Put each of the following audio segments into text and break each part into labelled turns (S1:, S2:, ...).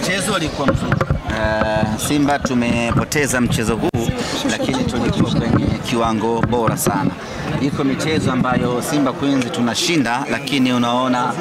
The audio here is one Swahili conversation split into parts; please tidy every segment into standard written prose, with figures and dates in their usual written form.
S1: Mchezo ulikuwa mzuri. Simba tumepoteza mchezo huu, lakini tulikuwa kwenye kiwango bora sana. Iko michezo ambayo Simba Queens tunashinda, lakini unaona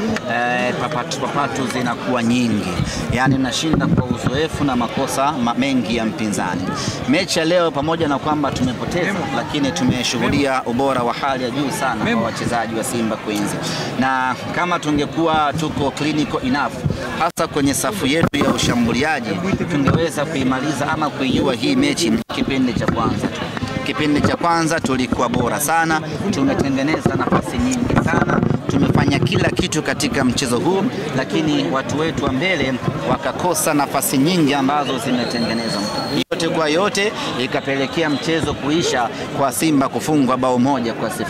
S1: papatu zinakuwa nyingi. Yani unashinda kwa uzoefu na makosa mengi ya mpinzani. Mechi ya leo pamoja na kwamba tumepoteza, lakini tumeshuhudia ubora wa hali ya juu sana kwa wachezaji wa Simba Queens. Na kama tungekuwa tuko clinical enough, hasa kwenye safu yetu ya ushambuliaji, tungeweza kuimaliza ama kuijua hii mechi kipindi cha kwanza tu. Kipindi cha kwanza tulikuwa bora sana, tumetengeneza nafasi nyingi sana, tumefanya kila kitu katika mchezo huu, lakini watu wetu wa mbele wakakosa nafasi nyingi ambazo zimetengenezwa. Yote kwa yote ikapelekea mchezo kuisha kwa Simba kufungwa bao 1-0.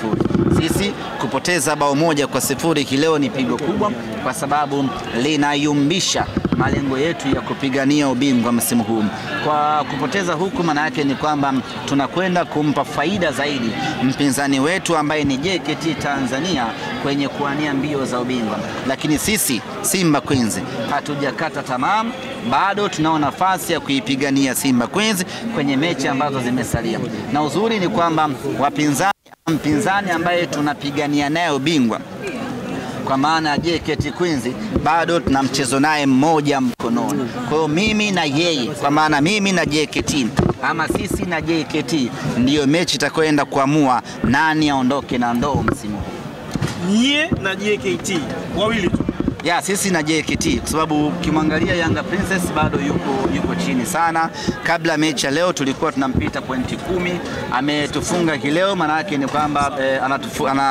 S1: Sisi kupoteza bao 1-0 kileo ni pigo kubwa, kwa sababu linayumbisha malengo yetu ya kupigania ubingwa msimu huu. Kwa kupoteza huku, maana yake ni kwamba tunakwenda kumpa faida zaidi mpinzani wetu ambaye ni JKT Tanzania kwenye kuania mbio za ubingwa. Lakini sisi Simba Queens hatujakata tamaa, bado tunao nafasi ya kuipigania Simba Queens kwenye mechi ambazo zimesalia. Na uzuri ni kwamba mpinzani ambaye tunapigania naye ubingwa kwa maana ya JKT Queens bado tuna mchezo naye mmoja mkononi. Kwa hiyo mimi na yeye, kwa maana mimi na JKT ama sisi na JKT, ndiyo mechi itakwenda kuamua nani aondoke na ndoo msimu huu.
S2: Nyie na JKT wawili tu?
S1: Ya, sisi na JKT, kwa sababu ukimwangalia Yanga Princess bado yuko chini sana. Kabla mechi ya leo tulikuwa tunampita pointi 10, ametufunga kileo, maana yake ni kwamba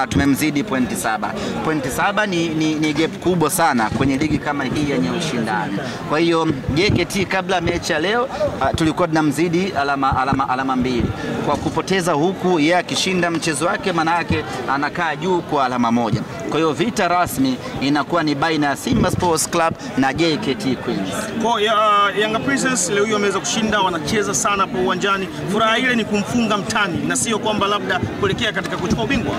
S1: tumemzidi pointi 7. Pointi 7 ni gap kubwa sana kwenye ligi kama hii yenye ushindani. Kwa hiyo JKT kabla mechi ya leo tulikuwa tunamzidi alama 2. Kwa kupoteza huku, yeye akishinda mchezo wake, maana yake anakaa juu kwa alama 1. Kwa hiyo vita rasmi inakuwa ni baina ya Simba Sports Club na JKT Queens.
S2: Kwa Yanga Princess leo hiyo wameweza kushinda, wanacheza sana hapo uwanjani. Furaha ile ni kumfunga mtani na sio kwamba labda kuelekea katika kuchukua ubingwa.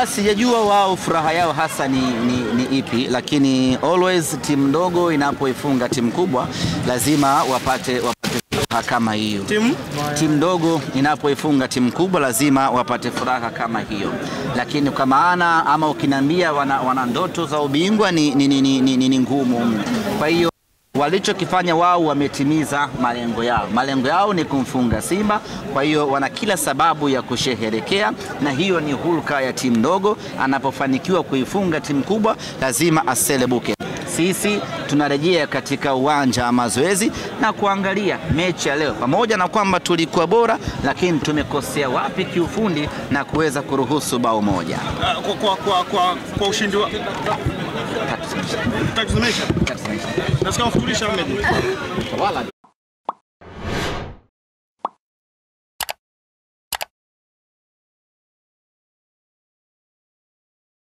S1: Sijajua wao furaha yao hasa ni ipi, lakini always timu ndogo inapoifunga timu kubwa lazima wapate kama hiyo. Timu ndogo inapoifunga timu kubwa lazima wapate furaha kama hiyo. Lakini kwa maana ama ukiniambia wana ndoto za ubingwa ni ngumu. Kwa hiyo walichokifanya wao, wametimiza malengo yao. Malengo yao ni kumfunga Simba, kwa hiyo wana kila sababu ya kusherehekea, na hiyo ni hulka ya timu ndogo. Anapofanikiwa kuifunga timu kubwa lazima aselebuke. Sisi tunarejea katika uwanja wa mazoezi na kuangalia mechi ya leo. Pamoja na kwamba tulikuwa bora, lakini tumekosea wapi kiufundi na kuweza kuruhusu bao 1.
S2: Kwa ushindi wa tatu. Nasikia mfutulisha Ahmed.